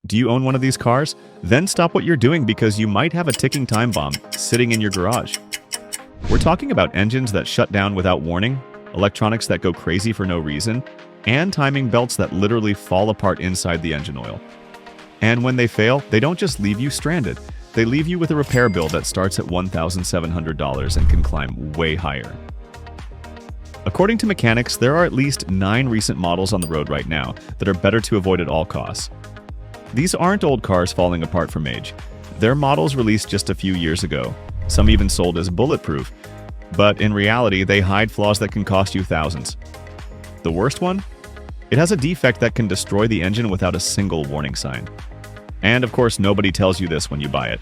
Do you own one of these cars? Then stop what you're doing because you might have a ticking time bomb sitting in your garage. We're talking about engines that shut down without warning, electronics that go crazy for no reason, and timing belts that literally fall apart inside the engine oil. And when they fail, they don't just leave you stranded. They leave you with a repair bill that starts at $1,700 and can climb way higher. According to mechanics, there are at least 9 recent models on the road right now that are better to avoid at all costs. These aren't old cars falling apart from age. They're models released just a few years ago, some even sold as bulletproof, but in reality they hide flaws that can cost you thousands. The worst one? It has a defect that can destroy the engine without a single warning sign. And of course, nobody tells you this when you buy it.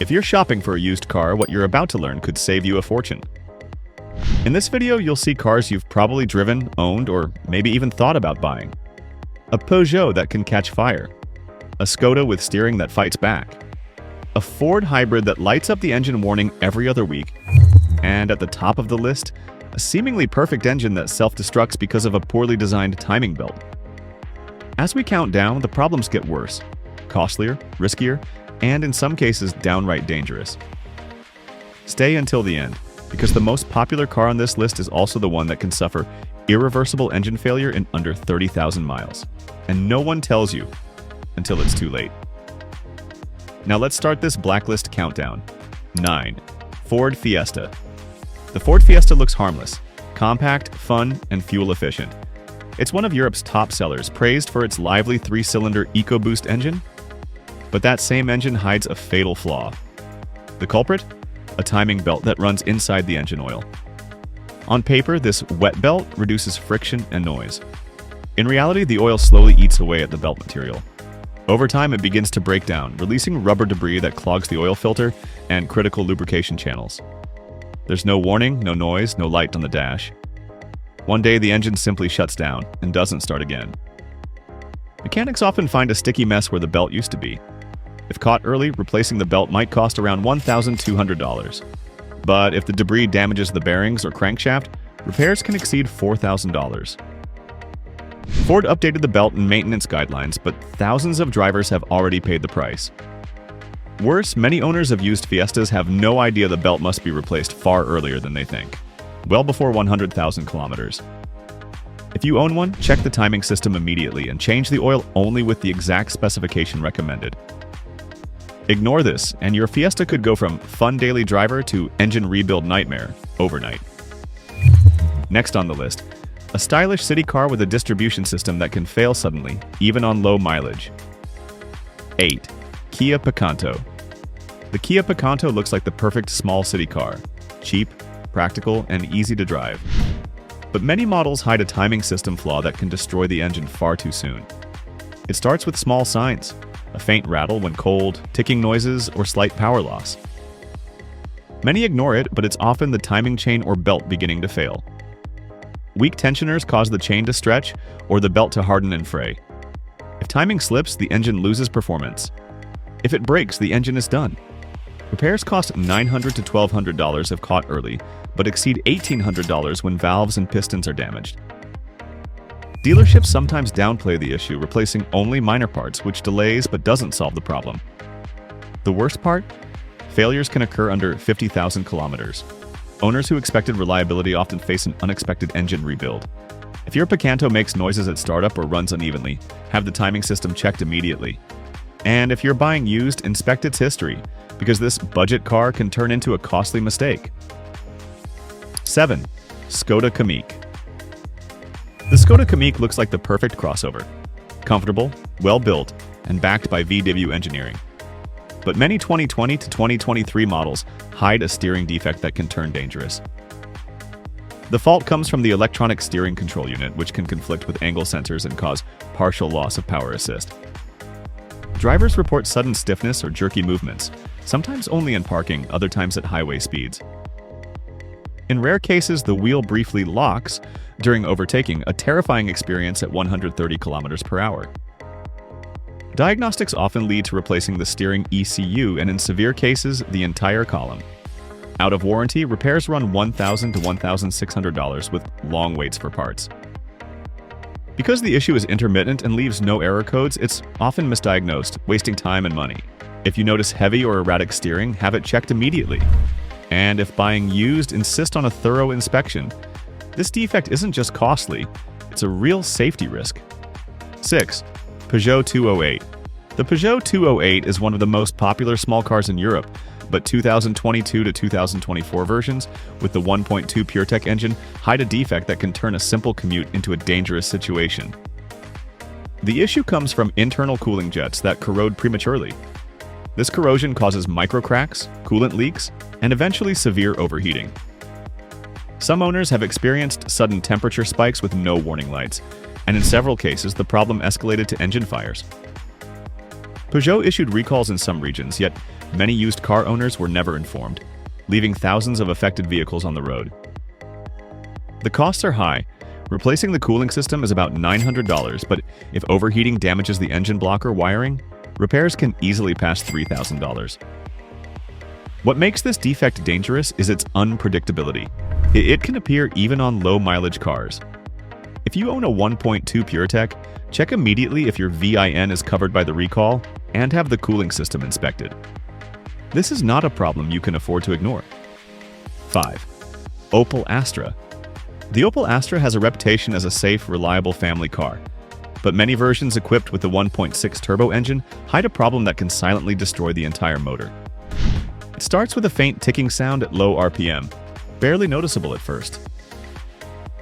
If you're shopping for a used car, what you're about to learn could save you a fortune. In this video, you'll see cars you've probably driven, owned, or maybe even thought about buying. A PEUGEOT that can catch fire. A SKODA with steering that fights back. A Ford hybrid that lights up the engine warning every other week. And at the top of the list, a seemingly perfect engine that self-destructs because of a poorly designed timing belt. As we count down, the problems get worse. Costlier, riskier, and in some cases downright dangerous. Stay until the end, because the most popular car on this list is also the one that can suffer irreversible engine failure in under 30,000 miles. And no one tells you until it's too late. Now let's start this blacklist countdown. 9. Ford Fiesta. The Ford Fiesta looks harmless, compact, fun, and fuel efficient. It's one of Europe's top sellers, praised for its lively 3-cylinder EcoBoost engine. But that same engine hides a fatal flaw. The culprit? A timing belt that runs inside the engine oil. On paper, this wet belt reduces friction and noise. In reality, the oil slowly eats away at the belt material. Over time, it begins to break down, releasing rubber debris that clogs the oil filter and critical lubrication channels. There's no warning, no noise, no light on the dash. One day, the engine simply shuts down and doesn't start again. Mechanics often find a sticky mess where the belt used to be. If caught early, replacing the belt might cost around $1,200. But if the debris damages the bearings or crankshaft, repairs can exceed $4,000. Ford updated the belt and maintenance guidelines, but thousands of drivers have already paid the price. Worse, many owners of used Fiestas have no idea the belt must be replaced far earlier than they think, well before 100,000 kilometers. If you own one, check the timing system immediately and change the oil only with the exact specification recommended. Ignore this, and your Fiesta could go from fun daily driver to engine rebuild nightmare overnight. Next on the list, a stylish city car with a distribution system that can fail suddenly, even on low mileage. 8. KIA PICANTO. The KIA PICANTO looks like the perfect small city car. Cheap, practical, and easy to drive. But many models hide a timing system flaw that can destroy the engine far too soon. It starts with small signs, a faint rattle when cold, ticking noises, or slight power loss. Many ignore it, but it's often the timing chain or belt beginning to fail. Weak tensioners cause the chain to stretch or the belt to harden and fray. If timing slips, the engine loses performance. If it breaks, the engine is done. Repairs cost $900 to $1,200 if caught early, but exceed $1,800 when valves and pistons are damaged. Dealerships sometimes downplay the issue, replacing only minor parts, which delays but doesn't solve the problem. The worst part? Failures can occur under 50,000 kilometers. Owners who expected reliability often face an unexpected engine rebuild. If your Picanto makes noises at startup or runs unevenly, have the timing system checked immediately. And if you're buying used, inspect its history, because this budget car can turn into a costly mistake. 7. SKODA KAMIQ. The SKODA KAMIQ looks like the perfect crossover. Comfortable, well-built, and backed by VW engineering. But many 2020 to 2023 models hide a steering defect that can turn dangerous. The fault comes from the electronic steering control unit, which can conflict with angle sensors and cause partial loss of power assist. Drivers report sudden stiffness or jerky movements, sometimes only in parking, other times at highway speeds. In rare cases, the wheel briefly locks during overtaking, a terrifying experience at 130 kilometers per hour. Diagnostics often lead to replacing the steering ECU and in severe cases, the entire column. Out of warranty, repairs run $1,000 to $1,600 with long waits for parts. Because the issue is intermittent and leaves no error codes, it's often misdiagnosed, wasting time and money. If you notice heavy or erratic steering, have it checked immediately. And if buying used, insist on a thorough inspection. This defect isn't just costly, it's a real safety risk. 6. Peugeot 208. The Peugeot 208 is one of the most popular small cars in Europe, but 2022 to 2024 versions with the 1.2 PureTech engine hide a defect that can turn a simple commute into a dangerous situation. The issue comes from internal cooling jets that corrode prematurely. This corrosion causes microcracks, coolant leaks, and eventually severe overheating. Some owners have experienced sudden temperature spikes with no warning lights, and in several cases the problem escalated to engine fires. Peugeot issued recalls in some regions, yet many used car owners were never informed, leaving thousands of affected vehicles on the road. The costs are high. Replacing the cooling system is about $900, but if overheating damages the engine block or wiring, repairs can easily pass $3,000. What makes this defect dangerous is its unpredictability. It can appear even on low-mileage cars. If you own a 1.2 PureTech, check immediately if your VIN is covered by the recall and have the cooling system inspected. This is not a problem you can afford to ignore. 5. OPEL ASTRA. The OPEL ASTRA has a reputation as a safe, reliable family car, but many versions equipped with the 1.6 turbo engine hide a problem that can silently destroy the entire motor. It starts with a faint ticking sound at low RPM, barely noticeable at first.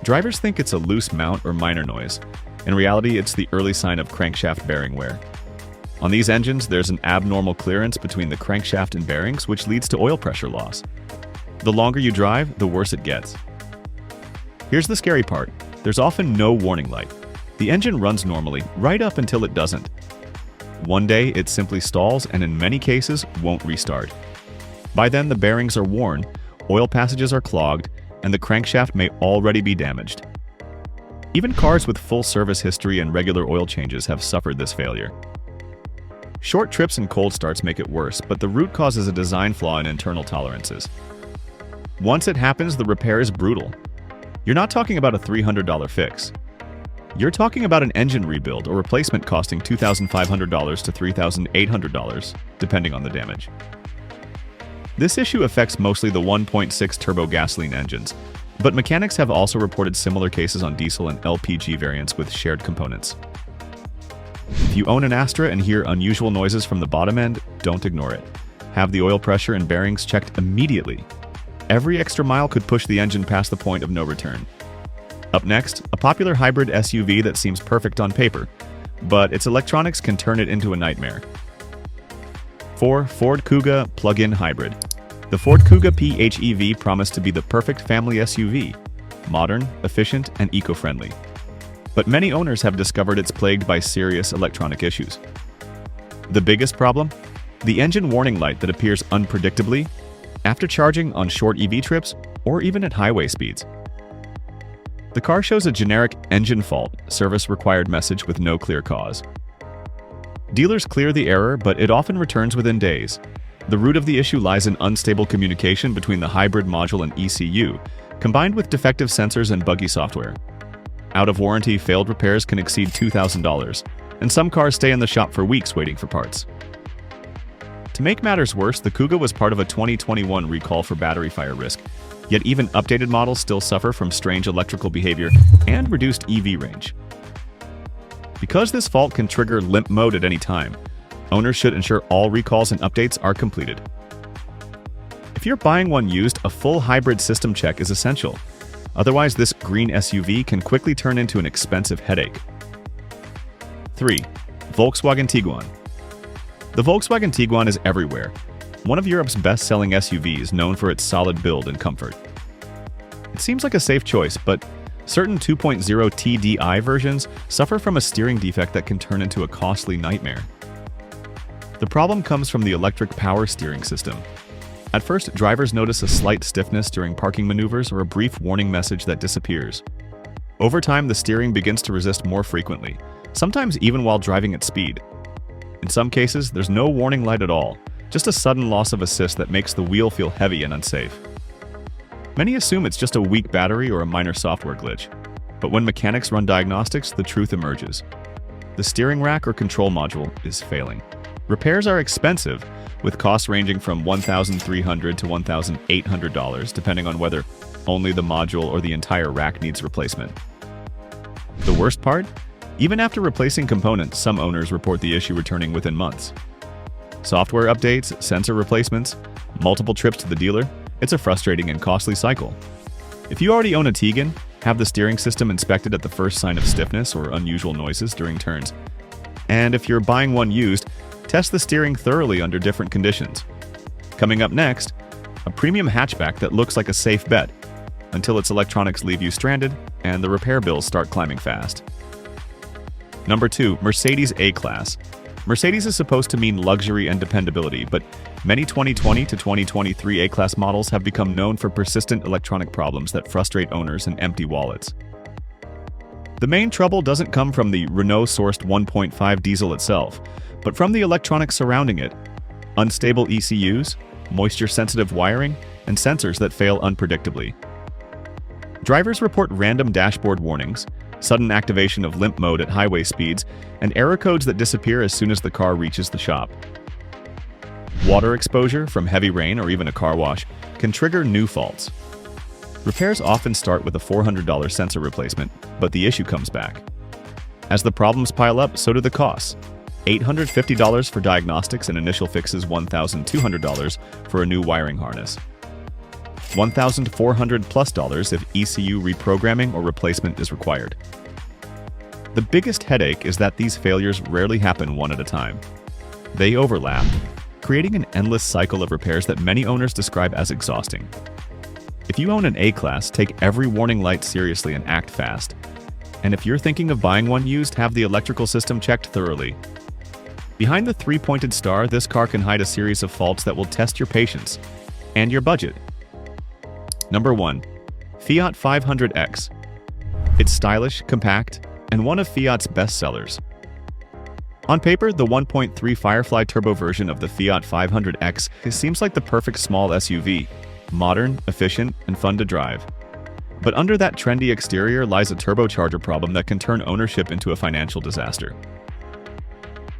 Drivers think it's a loose mount or minor noise. In reality, it's the early sign of crankshaft bearing wear. On these engines, there's an abnormal clearance between the crankshaft and bearings, which leads to oil pressure loss. The longer you drive, the worse it gets. Here's the scary part. There's often no warning light. The engine runs normally, right up until it doesn't. One day, it simply stalls and in many cases, won't restart. By then, the bearings are worn, oil passages are clogged, and the crankshaft may already be damaged. Even cars with full service history and regular oil changes have suffered this failure. Short trips and cold starts make it worse, but the root cause is a design flaw in internal tolerances. Once it happens, the repair is brutal. You're not talking about a $300 fix. You're talking about an engine rebuild or replacement costing $2,500 to $3,800, depending on the damage. This issue affects mostly the 1.6 turbo gasoline engines, but mechanics have also reported similar cases on diesel and LPG variants with shared components. If you own an Astra and hear unusual noises from the bottom end, don't ignore it. Have the oil pressure and bearings checked immediately. Every extra mile could push the engine past the point of no return. Up next, a popular hybrid SUV that seems perfect on paper, but its electronics can turn it into a nightmare. 4. Ford Kuga Plug-in Hybrid. The Ford Kuga PHEV promised to be the perfect family SUV, modern, efficient, and eco-friendly. But many owners have discovered it's plagued by serious electronic issues. The biggest problem? The engine warning light that appears unpredictably after charging on short EV trips or even at highway speeds. The car shows a generic engine fault service required message with no clear cause. Dealers clear the error, but it often returns within days. The root of the issue lies in unstable communication between the hybrid module and ECU, combined with defective sensors and buggy software. Out-of-warranty failed repairs can exceed $2,000, and some cars stay in the shop for weeks waiting for parts. To make matters worse, the Kuga was part of a 2021 recall for battery fire risk, yet even updated models still suffer from strange electrical behavior and reduced EV range. Because this fault can trigger limp mode at any time, owners should ensure all recalls and updates are completed. If you're buying one used, a full hybrid system check is essential. Otherwise, this green SUV can quickly turn into an expensive headache. 3. Volkswagen Tiguan. The Volkswagen Tiguan is everywhere. One of Europe's best-selling SUVs, known for its solid build and comfort. It seems like a safe choice, but certain 2.0 TDI versions suffer from a steering defect that can turn into a costly nightmare. The problem comes from the electric power steering system. At first, drivers notice a slight stiffness during parking maneuvers or a brief warning message that disappears. Over time, the steering begins to resist more frequently, sometimes even while driving at speed. In some cases, there's no warning light at all, just a sudden loss of assist that makes the wheel feel heavy and unsafe. Many assume it's just a weak battery or a minor software glitch. But when mechanics run diagnostics, the truth emerges. The steering rack or control module is failing. Repairs are expensive, with costs ranging from $1,300 to $1,800, depending on whether only the module or the entire rack needs replacement. The worst part? Even after replacing components, some owners report the issue returning within months. Software updates, sensor replacements, multiple trips to the dealer, it's a frustrating and costly cycle. If you already own a Tiguan, have the steering system inspected at the first sign of stiffness or unusual noises during turns. And if you're buying one used, test the steering thoroughly under different conditions. Coming up next, a premium hatchback that looks like a safe bet, until its electronics leave you stranded and the repair bills start climbing fast. Number 2. Mercedes A-Class. Mercedes is supposed to mean luxury and dependability, but many 2020 to 2023 A-Class models have become known for persistent electronic problems that frustrate owners and empty wallets. The main trouble doesn't come from the Renault-sourced 1.5 diesel itself, but from the electronics surrounding it: unstable ECUs, moisture-sensitive wiring, and sensors that fail unpredictably. Drivers report random dashboard warnings, sudden activation of limp mode at highway speeds, and error codes that disappear as soon as the car reaches the shop. Water exposure from heavy rain or even a car wash can trigger new faults. Repairs often start with a $400 sensor replacement, but the issue comes back. As the problems pile up, so do the costs. $850 for diagnostics and initial fixes, $1,200 for a new wiring harness. $1,400+ if ECU reprogramming or replacement is required. The biggest headache is that these failures rarely happen one at a time. They overlap, creating an endless cycle of repairs that many owners describe as exhausting. If you own an A-Class, take every warning light seriously and act fast. And if you're thinking of buying one used, have the electrical system checked thoroughly. Behind the three-pointed star, this car can hide a series of faults that will test your patience and your budget. Number 1. Fiat 500X. It's stylish, compact, and one of Fiat's best sellers. On paper, the 1.3 Firefly turbo version of the Fiat 500X seems like the perfect small SUV, modern, efficient, and fun to drive. But under that trendy exterior lies a turbocharger problem that can turn ownership into a financial disaster.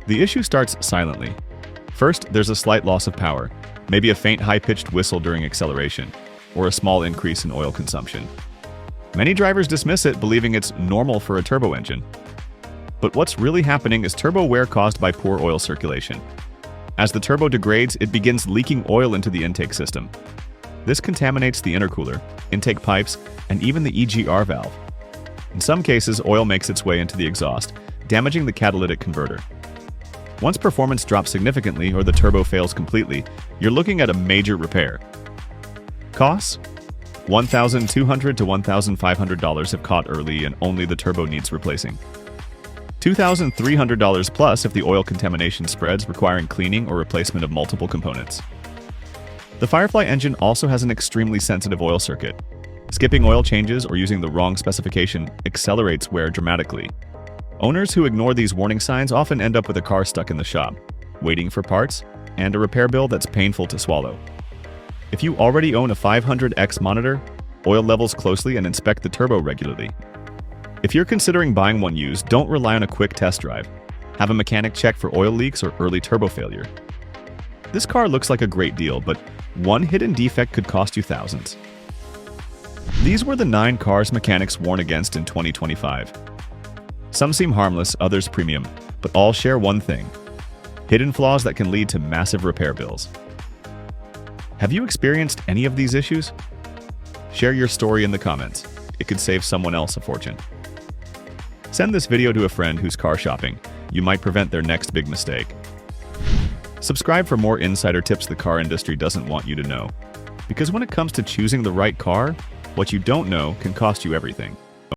The issue starts silently. First, there's a slight loss of power, maybe a faint high-pitched whistle during acceleration, or a small increase in oil consumption. Many drivers dismiss it, believing it's normal for a turbo engine. But what's really happening is turbo wear caused by poor oil circulation. As the turbo degrades, it begins leaking oil into the intake system. This contaminates the intercooler, intake pipes, and even the EGR valve. In some cases, oil makes its way into the exhaust, damaging the catalytic converter. Once performance drops significantly or the turbo fails completely, you're looking at a major repair. Costs? $1,200 to $1,500 if caught early and only the turbo needs replacing. $2,300 plus if the oil contamination spreads, requiring cleaning or replacement of multiple components. The Firefly engine also has an extremely sensitive oil circuit. Skipping oil changes or using the wrong specification accelerates wear dramatically. Owners who ignore these warning signs often end up with a car stuck in the shop, waiting for parts, and a repair bill that's painful to swallow. If you already own a 500X monitor, oil levels closely and inspect the turbo regularly. If you're considering buying one used, don't rely on a quick test drive. Have a mechanic check for oil leaks or early turbo failure. This car looks like a great deal, but one hidden defect could cost you thousands. These were the 9 cars mechanics warn against in 2025. Some seem harmless, others premium, but all share one thing: hidden flaws that can lead to massive repair bills. Have you experienced any of these issues? Share your story in the comments. It could save someone else a fortune. Send this video to a friend who's car shopping. You might prevent their next big mistake. Subscribe for more insider tips the car industry doesn't want you to know. Because when it comes to choosing the right car, what you don't know can cost you everything.